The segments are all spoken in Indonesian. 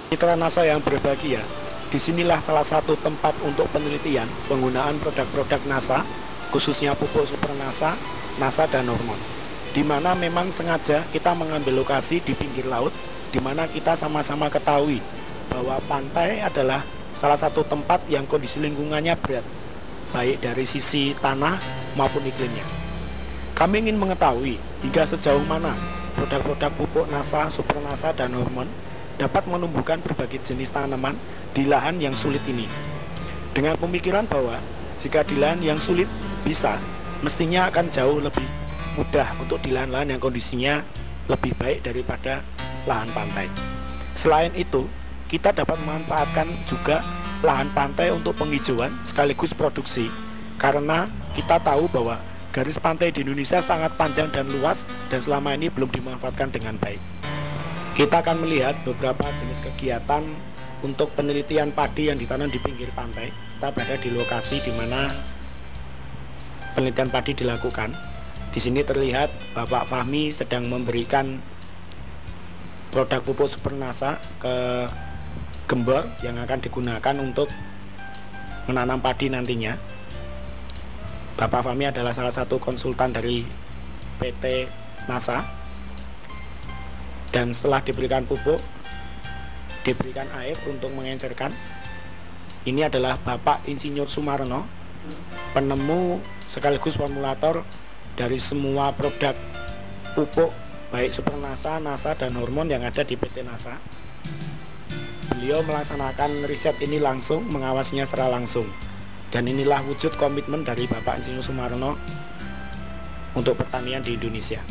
Mitra NASA yang berbahagia, disinilah salah satu tempat untuk penelitian penggunaan produk-produk NASA, khususnya pupuk super NASA, NASA dan hormon. Di mana memang sengaja kita mengambil lokasi di pinggir laut, di mana kita sama-sama ketahui bahwa pantai adalah salah satu tempat yang kondisi lingkungannya berat, baik dari sisi tanah maupun iklimnya. Kami ingin mengetahui hingga sejauh mana produk-produk pupuk NASA, super NASA, dan hormon dapat menumbuhkan berbagai jenis tanaman di lahan yang sulit ini. Dengan pemikiran bahwa jika di lahan yang sulit bisa, mestinya akan jauh lebih mudah untuk di lahan-lahan yang kondisinya lebih baik daripada lahan pantai. Selain itu, kita dapat memanfaatkan juga lahan pantai untuk penghijauan sekaligus produksi, karena kita tahu bahwa garis pantai di Indonesia sangat panjang dan luas dan selama ini belum dimanfaatkan dengan baik. Kita akan melihat beberapa jenis kegiatan untuk penelitian padi yang ditanam di pinggir pantai. Kita berada di lokasi di mana penelitian padi dilakukan. Di sini terlihat Bapak Fahmi sedang memberikan produk pupuk super NASA ke gembor yang akan digunakan untuk menanam padi nantinya. Bapak Fahmi adalah salah satu konsultan dari PT NASA. Dan setelah diberikan pupuk, diberikan air untuk mengencerkan. Ini adalah Bapak Insinyur Sumarno, penemu sekaligus formulator dari semua produk pupuk baik super NASA, NASA, dan hormon yang ada di PT NASA. Beliau melaksanakan riset ini langsung, mengawasinya secara langsung. Dan inilah wujud komitmen dari Bapak Insinyur Sumarno untuk pertanian di Indonesia.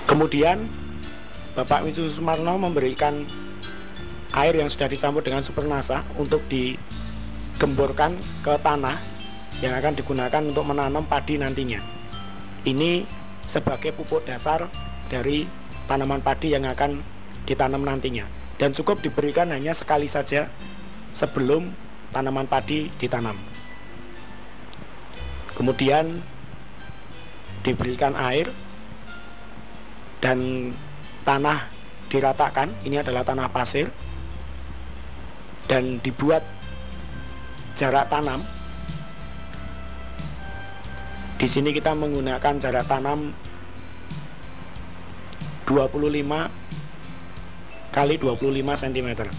Kemudian Bapak Insinyur Sumarno memberikan air yang sudah dicampur dengan super NASA untuk digemborkan ke tanah yang akan digunakan untuk menanam padi nantinya. Ini sebagai pupuk dasar dari tanaman padi yang akan ditanam nantinya, dan cukup diberikan hanya sekali saja sebelum tanaman padi ditanam. Kemudian diberikan air dan tanah diratakan. Ini adalah tanah pasir, dan dibuat jarak tanam. Di sini kita menggunakan jarak tanam 25 kali 25 cm.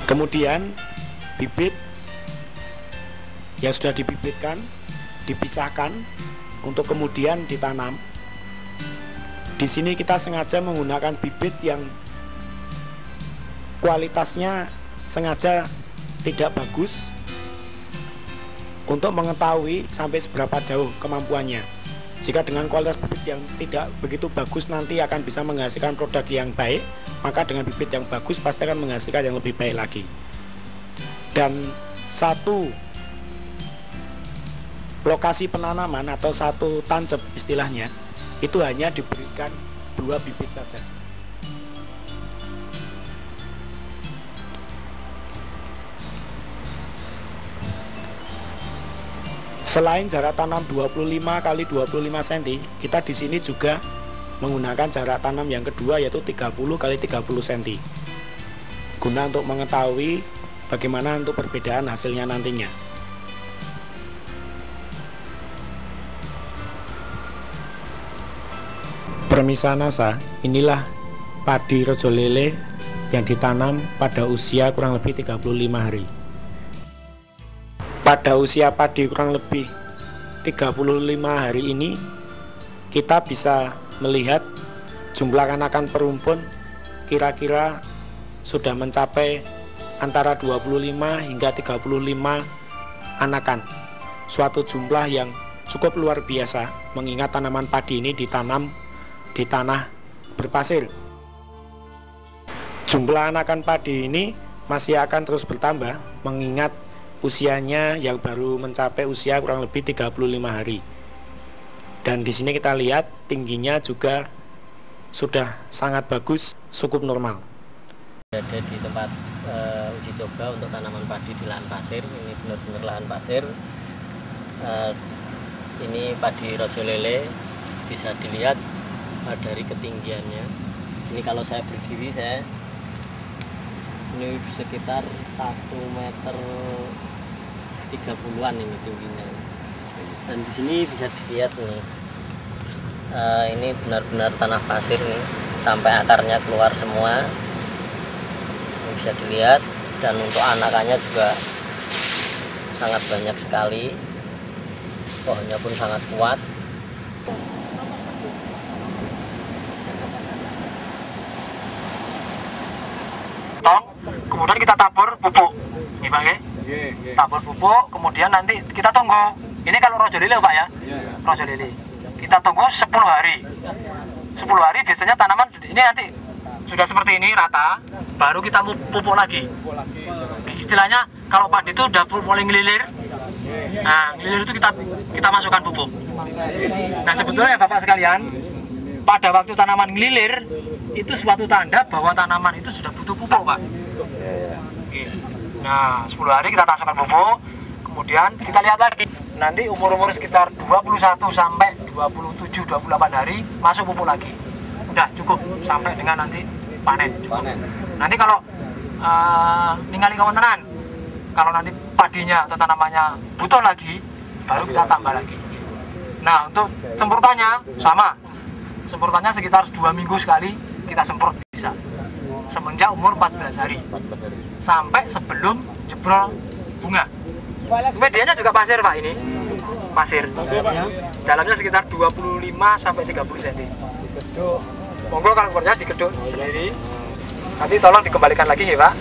Kemudian bibit yang sudah dibibitkan dipisahkan untuk kemudian ditanam. Di sini kita sengaja menggunakan bibit yang kualitasnya sengaja tidak bagus untuk mengetahui sampai seberapa jauh kemampuannya. Jika dengan kualitas bibit yang tidak begitu bagus nanti akan bisa menghasilkan produk yang baik, maka dengan bibit yang bagus pasti akan menghasilkan yang lebih baik lagi. Dan satu lokasi penanaman atau satu tancep istilahnya itu hanya diberikan 2 bibit saja. Selain jarak tanam 25 kali 25 cm, kita di sini juga menggunakan jarak tanam yang kedua yaitu 30 kali 30 cm. Guna untuk mengetahui bagaimana untuk perbedaan hasilnya nantinya. Permisa NASA, inilah padi rojo lele yang ditanam pada usia kurang lebih 35 hari. Pada usia padi kurang lebih 35 hari ini, kita bisa melihat jumlah anakan perumpun kira-kira sudah mencapai antara 25 hingga 35 anakan. Suatu jumlah yang cukup luar biasa mengingat tanaman padi ini ditanam di tanah berpasir. Jumlah anakan padi ini masih akan terus bertambah mengingat usianya yang baru mencapai usia kurang lebih 35 hari. Dan di sini kita lihat tingginya juga sudah sangat bagus, cukup normal. Ada di tempat uji coba untuk tanaman padi di lahan pasir. Ini benar-benar lahan pasir. Ini padi rojo lele, bisa dilihat dari ketinggiannya. Ini kalau saya berdiri, ini sekitar 1 meter 30-an ini tingginya. Dan di sini bisa dilihat nih, ini benar-benar tanah pasir nih, sampai akarnya keluar semua. Ini bisa dilihat, dan untuk anakannya juga sangat banyak sekali. Pohonnya pun sangat kuat. Kemudian kita tabur pupuk, nih Pak ya. Tabur pupuk, kemudian nanti kita tunggu. Ini kalau rojo lele Pak ya, rojo lele. Kita tunggu 10 hari. 10 hari biasanya tanaman ini nanti sudah seperti ini rata, baru kita pupuk lagi. Istilahnya kalau padi itu udah mulai ngelilir. Nah, ngelilir itu kita masukkan pupuk. Nah, sebetulnya ya Bapak sekalian, pada waktu tanaman ngelilir itu suatu tanda bahwa tanaman itu sudah butuh pupuk, Pak. Nah, 10 hari kita masukkan pupuk, kemudian kita lihat lagi. Nanti umur-umur sekitar 21 sampai 27-28 hari masuk pupuk lagi. Udah cukup sampai dengan nanti panen. Nanti kalau ningali kawan-kawan, kalau nanti padinya atau tanamannya butuh lagi, baru kita tambah lagi. Nah, untuk semprotannya sama. Semprotannya sekitar 2 minggu sekali kita semprot bisa. Semenjak umur 14 hari. Sampai sebelum jebrol bunga. Medianya juga pasir Pak ini. Pasir. Dalamnya sekitar 25 sampai 30 cm. Monggo kalau keluarnya dikeduk sendiri. Nanti tolong dikembalikan lagi ya Pak.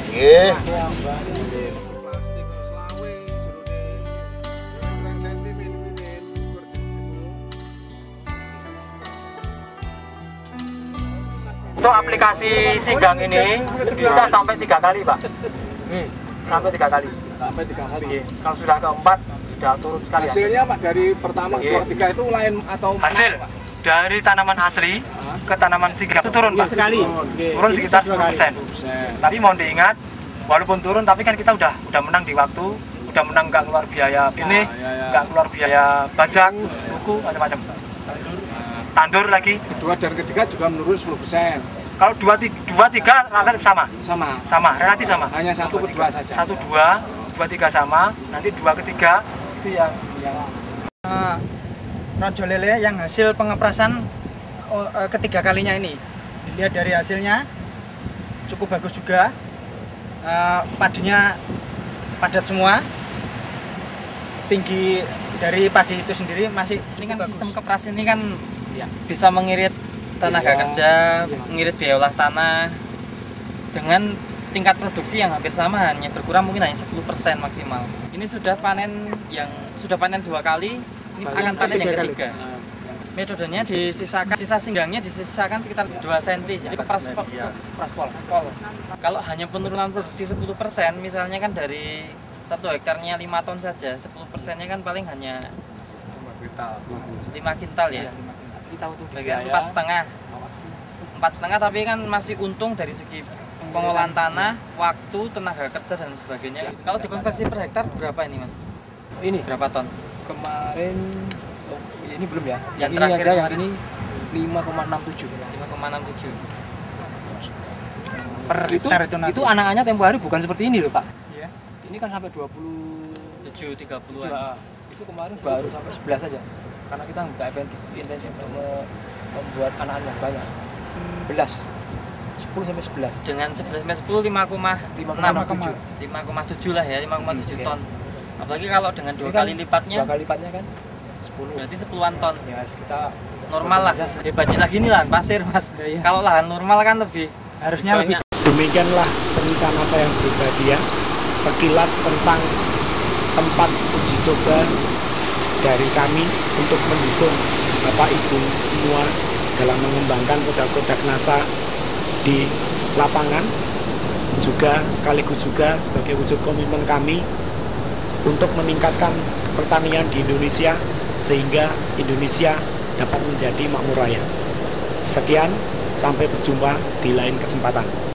Untuk aplikasi Sigang ini bisa sampai 3 kali Pak. Sampai 3 kali. Sampai 3 kali. Kalau sudah keempat sudah turun sekali. Hasilnya Pak dari pertama, kedua, ketiga itu lain atau hasil mana, Pak? dari tanaman asli ke tanaman Sigang itu turun Pak sekali. Turun sekitar 10%. Tapi mohon diingat, walaupun turun tapi kan kita udah menang di waktu, udah menang nggak keluar biaya pilih, nggak keluar biaya bajak, buku macam-macam. Tandur lagi. Kedua dan ketiga juga menurun 10%. Kalau 2, 3 relatif sama. Sama, relatif sama. Hanya 1 ke 2 saja. 1, 2, 2, 3 sama. Nanti 2 ke 3 itu yang rojo lele yang hasil pengeprasan ketiga kalinya ini. Lihat dari hasilnya cukup bagus juga. Padinya padat semua. Tinggi dari padi itu sendiri masih Ini kan bagus. sistem keprasan ini kan bisa mengirit tenaga kerja, mengirit biaya olah tanah dengan tingkat produksi yang hampir sama, hanya berkurang mungkin hanya 10% maksimal. Ini sudah panen 2 kali, ini akan panen yang ketiga. Metodenya disisakan, sisa singgangnya disisakan sekitar 2 cm, jadi kepras pol. Kalau hanya penurunan produksi 10%, misalnya kan dari 1 hektarnya 5 ton saja, 10%-nya kan paling hanya 5 kintal ya. Bagian 4,5 tapi kan masih untung dari segi pengolahan tanah, waktu, tenaga kerja dan sebagainya. Kalau dikonversi per hektar berapa ini Mas? Ini Berapa ton? kemarin ini belum ya. Yang ini terakhir aja yang kemarin. ini 5,67. 5,67. Per hektar itu nanti. Itu anak-anaknya tempo hari bukan seperti ini loh Pak. Iya. Ini kan sampai 27. 7,30-an. Itu kemarin baru sampai 11 saja. Karena kita nggak intensif untuk membuat anak-anak yang banyak. 11. 10 sampai 11. Dengan 11 sampai 10 5,7 lah ya, 5,7 ton. Apalagi kalau dengan 2 kali lipatnya 2 kali lipatnya kan 10. berarti 10-an ton. Ya, kita Normal lah. Hebatnya lagi ini lahan pasir Mas. Iya. Kalau lahan normal kan lebih Harusnya lebih Demikianlah pemisahan saya yang pribadi ya, sekilas tentang tempat uji coba dari kami untuk mendukung Bapak Ibu semua dalam mengembangkan produk-produk NASA di lapangan, juga sekaligus juga sebagai wujud komitmen kami untuk meningkatkan pertanian di Indonesia sehingga Indonesia dapat menjadi makmur raya. Sekian, sampai berjumpa di lain kesempatan.